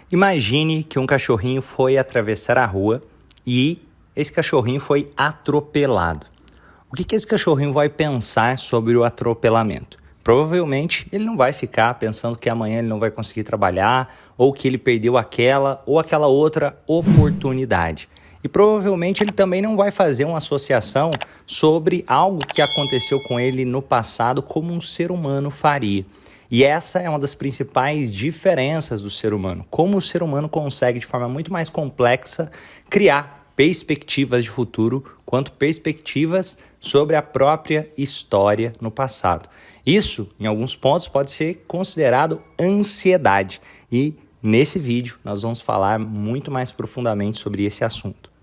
Imagine que um cachorrinho foi atravessar a rua e esse cachorrinho foi atropelado. O que esse cachorrinho vai pensar sobre o atropelamento? Provavelmente ele não vai ficar pensando que amanhã ele não vai conseguir trabalhar ou que ele perdeu aquela ou aquela outra oportunidade. E provavelmente ele também não vai fazer uma associação sobre algo que aconteceu com ele no passado como um ser humano faria. E essa é uma das principais diferenças do ser humano. Como o ser humano consegue, de forma muito mais complexa, criar perspectivas de futuro quanto perspectivas sobre a própria história no passado. Isso, em alguns pontos, pode ser considerado ansiedade. E nesse vídeo nós vamos falar muito mais profundamente sobre esse assunto.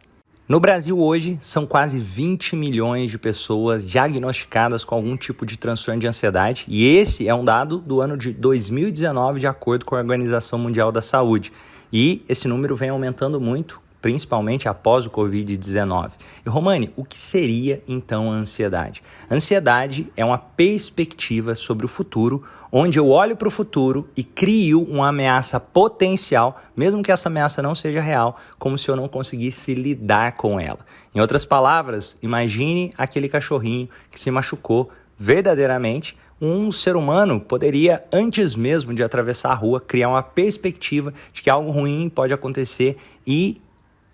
No Brasil hoje, são quase 20 milhões de pessoas diagnosticadas com algum tipo de transtorno de ansiedade, e esse é um dado do ano de 2019, de acordo com a Organização Mundial da Saúde. E esse número vem aumentando muito, principalmente após o Covid-19. E Romani, o que seria então a ansiedade? A ansiedade é uma perspectiva sobre o futuro, onde eu olho para o futuro e crio uma ameaça potencial, mesmo que essa ameaça não seja real, como se eu não conseguisse lidar com ela. Em outras palavras, imagine aquele cachorrinho que se machucou verdadeiramente. Um ser humano poderia, antes mesmo de atravessar a rua, criar uma perspectiva de que algo ruim pode acontecer e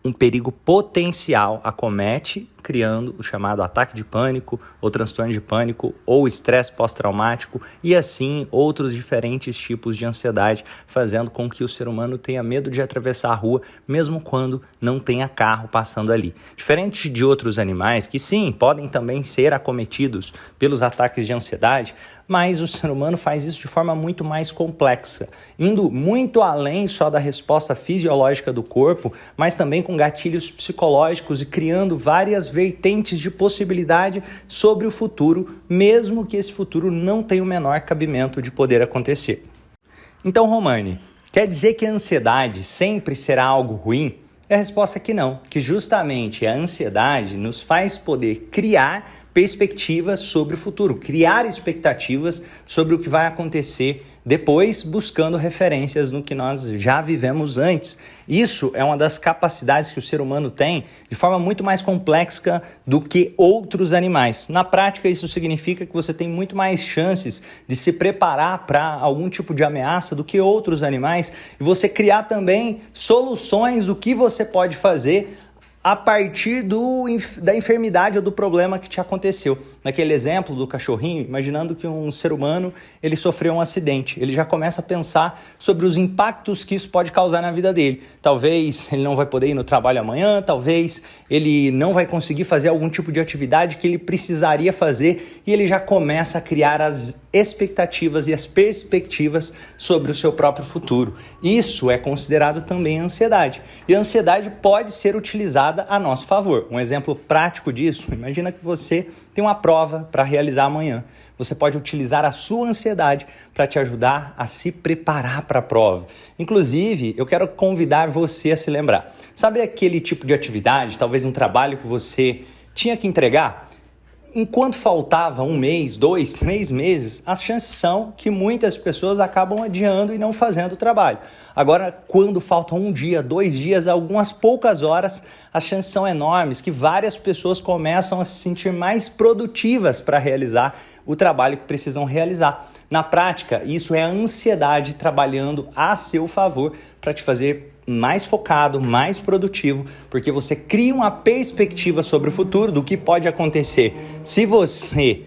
um perigo potencial acomete, criando o chamado ataque de pânico, ou transtorno de pânico, ou estresse pós-traumático, e assim outros diferentes tipos de ansiedade, fazendo com que o ser humano tenha medo de atravessar a rua, mesmo quando não tenha carro passando ali. Diferente de outros animais, que sim, podem também ser acometidos pelos ataques de ansiedade, mas o ser humano faz isso de forma muito mais complexa, indo muito além só da resposta fisiológica do corpo, mas também com gatilhos psicológicos e criando várias vertentes de possibilidade sobre o futuro, mesmo que esse futuro não tenha o menor cabimento de poder acontecer. Então, Romani, quer dizer que a ansiedade sempre será algo ruim? A resposta é que não, que justamente a ansiedade nos faz poder criar perspectivas sobre o futuro, criar expectativas sobre o que vai acontecer depois, buscando referências no que nós já vivemos antes. Isso é uma das capacidades que o ser humano tem de forma muito mais complexa do que outros animais. Na prática, isso significa que você tem muito mais chances de se preparar para algum tipo de ameaça do que outros animais e você criar também soluções do que você pode fazer a partir da enfermidade ou do problema que te aconteceu. Naquele exemplo do cachorrinho, imaginando que um ser humano ele sofreu um acidente, ele já começa a pensar sobre os impactos que isso pode causar na vida dele. Talvez ele não vai poder ir no trabalho amanhã, talvez ele não vai conseguir fazer algum tipo de atividade que ele precisaria fazer e ele já começa a criar as expectativas e as perspectivas sobre o seu próprio futuro. Isso é considerado também ansiedade. E a ansiedade pode ser utilizada a nosso favor. Um exemplo prático disso, imagina que você tem uma prova para realizar amanhã. Você pode utilizar a sua ansiedade para te ajudar a se preparar para a prova. Inclusive, eu quero convidar você a se lembrar. Sabe aquele tipo de atividade, talvez um trabalho que você tinha que entregar? Enquanto faltava 1 mês, 2, 3 meses, as chances são que muitas pessoas acabam adiando e não fazendo o trabalho. Agora, quando faltam 1 dia, 2 dias, algumas poucas horas, as chances são enormes que várias pessoas começam a se sentir mais produtivas para realizar o trabalho que precisam realizar. Na prática, isso é a ansiedade trabalhando a seu favor para te fazer mais focado, mais produtivo, porque você cria uma perspectiva sobre o futuro do que pode acontecer se você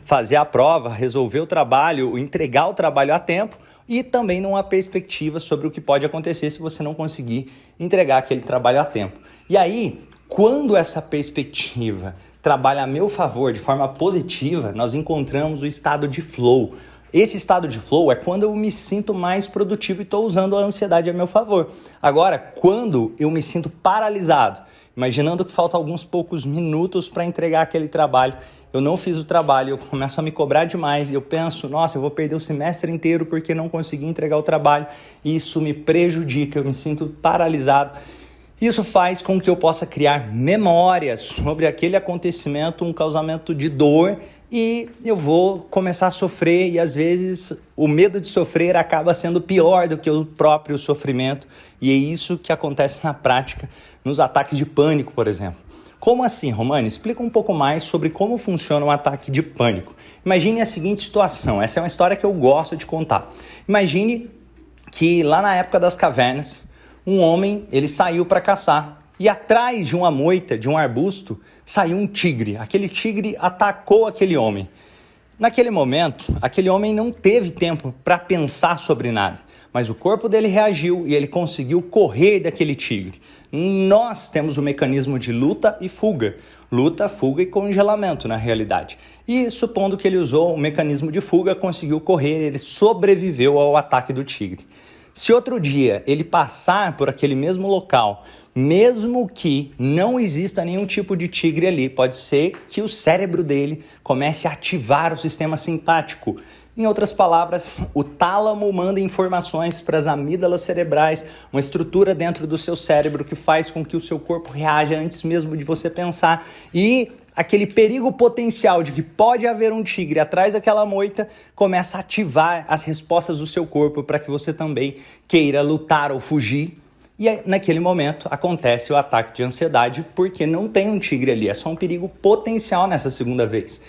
fazer a prova, resolver o trabalho, entregar o trabalho a tempo e também numa perspectiva sobre o que pode acontecer se você não conseguir entregar aquele trabalho a tempo. E aí, quando essa perspectiva trabalha a meu favor de forma positiva, nós encontramos o estado de flow. Esse estado de flow é quando eu me sinto mais produtivo e estou usando a ansiedade a meu favor. Agora, quando eu me sinto paralisado, imaginando que faltam alguns poucos minutos para entregar aquele trabalho, eu não fiz o trabalho, eu começo a me cobrar demais e eu penso, nossa, eu vou perder o semestre inteiro porque não consegui entregar o trabalho. Isso me prejudica, eu me sinto paralisado. Isso faz com que eu possa criar memórias sobre aquele acontecimento, um causamento de dor e eu vou começar a sofrer, e às vezes o medo de sofrer acaba sendo pior do que o próprio sofrimento, e é isso que acontece na prática nos ataques de pânico, por exemplo. Como assim, Romani? Explica um pouco mais sobre como funciona um ataque de pânico. Imagine a seguinte situação, essa é uma história que eu gosto de contar. Imagine que lá na época das cavernas, um homem ele saiu para caçar e atrás de uma moita, de um arbusto, saiu um tigre. Aquele tigre atacou aquele homem. Naquele momento, aquele homem não teve tempo para pensar sobre nada, mas o corpo dele reagiu e ele conseguiu correr daquele tigre. Nós temos o mecanismo de luta e fuga. Luta, fuga e congelamento, na realidade. E supondo que ele usou o mecanismo de fuga, conseguiu correr, ele sobreviveu ao ataque do tigre. Se outro dia ele passar por aquele mesmo local, mesmo que não exista nenhum tipo de tigre ali, pode ser que o cérebro dele comece a ativar o sistema simpático. Em outras palavras, o tálamo manda informações para as amígdalas cerebrais, uma estrutura dentro do seu cérebro que faz com que o seu corpo reaja antes mesmo de você pensar. E aquele perigo potencial de que pode haver um tigre atrás daquela moita começa a ativar as respostas do seu corpo para que você também queira lutar ou fugir. E naquele momento acontece o ataque de ansiedade porque não tem um tigre ali, é só um perigo potencial nessa segunda vez.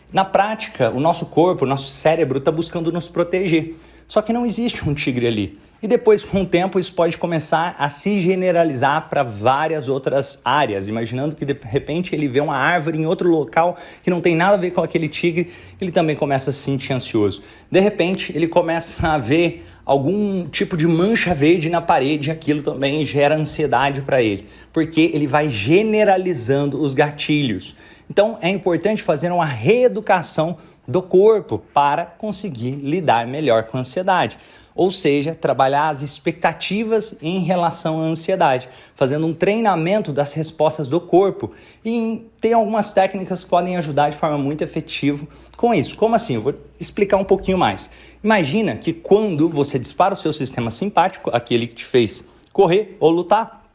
Na prática, o nosso corpo, o nosso cérebro está buscando nos proteger, só que não existe um tigre ali. E depois, com o tempo, isso pode começar a se generalizar para várias outras áreas, imaginando que de repente ele vê uma árvore em outro local que não tem nada a ver com aquele tigre, ele também começa a se sentir ansioso. De repente, ele começa a ver algum tipo de mancha verde na parede, aquilo também gera ansiedade para ele, porque ele vai generalizando os gatilhos. Então é importante fazer uma reeducação do corpo para conseguir lidar melhor com a ansiedade. Ou seja, trabalhar as expectativas em relação à ansiedade, fazendo um treinamento das respostas do corpo. E tem algumas técnicas que podem ajudar de forma muito efetiva com isso. Como assim? Eu vou explicar um pouquinho mais. Imagina que quando você dispara o seu sistema simpático, aquele que te fez correr ou lutar,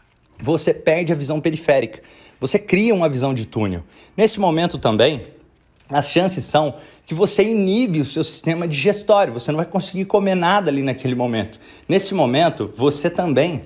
você perde a visão periférica. Você cria uma visão de túnel. Nesse momento também, as chances são que você inibe o seu sistema digestório, você não vai conseguir comer nada ali naquele momento. Nesse momento, você também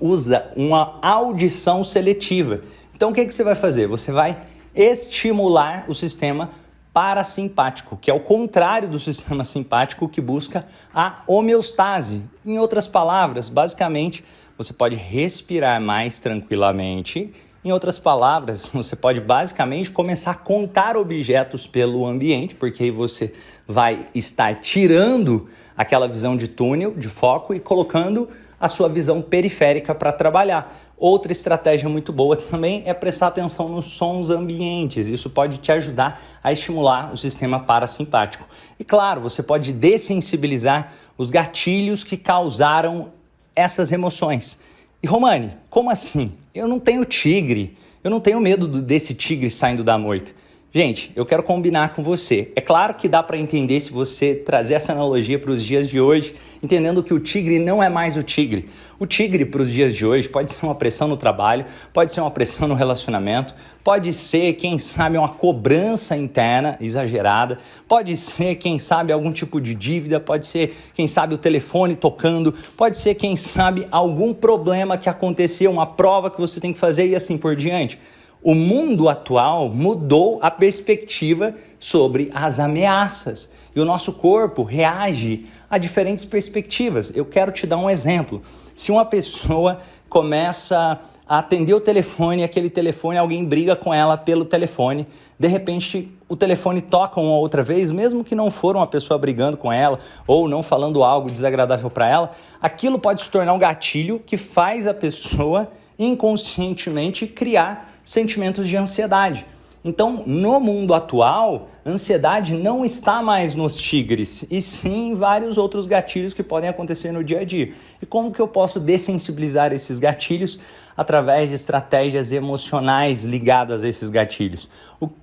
usa uma audição seletiva. Então, o que você vai fazer? Você vai estimular o sistema parasimpático, que é o contrário do sistema simpático que busca a homeostase. Em outras palavras, basicamente, você pode respirar mais tranquilamente. Em outras palavras, você pode basicamente começar a contar objetos pelo ambiente, porque aí você vai estar tirando aquela visão de túnel, de foco, e colocando a sua visão periférica para trabalhar. Outra estratégia muito boa também é prestar atenção nos sons ambientes. Isso pode te ajudar a estimular o sistema parasimpático. E claro, você pode dessensibilizar os gatilhos que causaram essas emoções. E Romani, como assim? Eu não tenho tigre, eu não tenho medo desse tigre saindo da moita. Gente, eu quero combinar com você. É claro que dá para entender se você trazer essa analogia para os dias de hoje, entendendo que o tigre não é mais o tigre. O tigre para os dias de hoje pode ser uma pressão no trabalho, pode ser uma pressão no relacionamento, pode ser, quem sabe, uma cobrança interna exagerada, pode ser, quem sabe, algum tipo de dívida, pode ser, quem sabe, o telefone tocando, pode ser, quem sabe, algum problema que aconteceu, uma prova que você tem que fazer e assim por diante. O mundo atual mudou a perspectiva sobre as ameaças e o nosso corpo reage a diferentes perspectivas. Eu quero te dar um exemplo. Se uma pessoa começa a atender o telefone, aquele telefone, alguém briga com ela pelo telefone, de repente o telefone toca uma outra vez, mesmo que não for uma pessoa brigando com ela ou não falando algo desagradável para ela, aquilo pode se tornar um gatilho que faz a pessoa inconscientemente criar sentimentos de ansiedade. Então, no mundo atual, a ansiedade não está mais nos tigres, e sim em vários outros gatilhos que podem acontecer no dia a dia. E como que eu posso dessensibilizar esses gatilhos? Através de estratégias emocionais ligadas a esses gatilhos.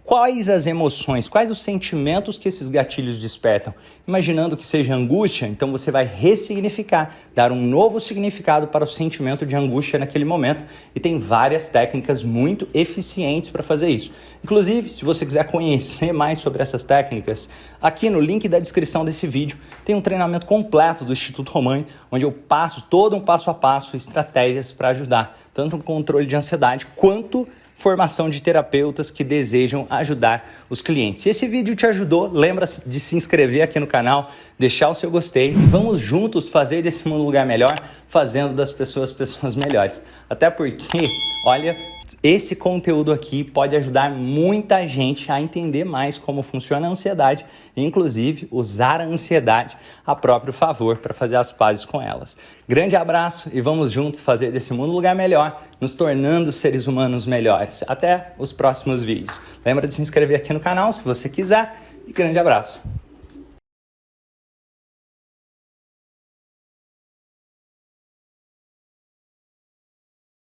Quais as emoções, quais os sentimentos que esses gatilhos despertam? Imaginando que seja angústia, então você vai ressignificar, dar um novo significado para o sentimento de angústia naquele momento, e tem várias técnicas muito eficientes para fazer isso. Inclusive, se você quiser conhecer mais sobre sobre essas técnicas, aqui no link da descrição desse vídeo tem um treinamento completo do Instituto Romani, onde eu passo todo um passo a passo, estratégias para ajudar tanto no controle de ansiedade quanto formação de terapeutas que desejam ajudar os clientes. Se esse vídeo te ajudou, lembra de se inscrever aqui no canal, deixar o seu gostei e vamos juntos fazer desse mundo um lugar melhor, fazendo das pessoas melhores. Até porque, olha, esse conteúdo aqui pode ajudar muita gente a entender mais como funciona a ansiedade e, inclusive, usar a ansiedade a próprio favor para fazer as pazes com elas. Grande abraço e vamos juntos fazer desse mundo um lugar melhor, nos tornando seres humanos melhores. Até os próximos vídeos. Lembra de se inscrever aqui no canal se você quiser e grande abraço.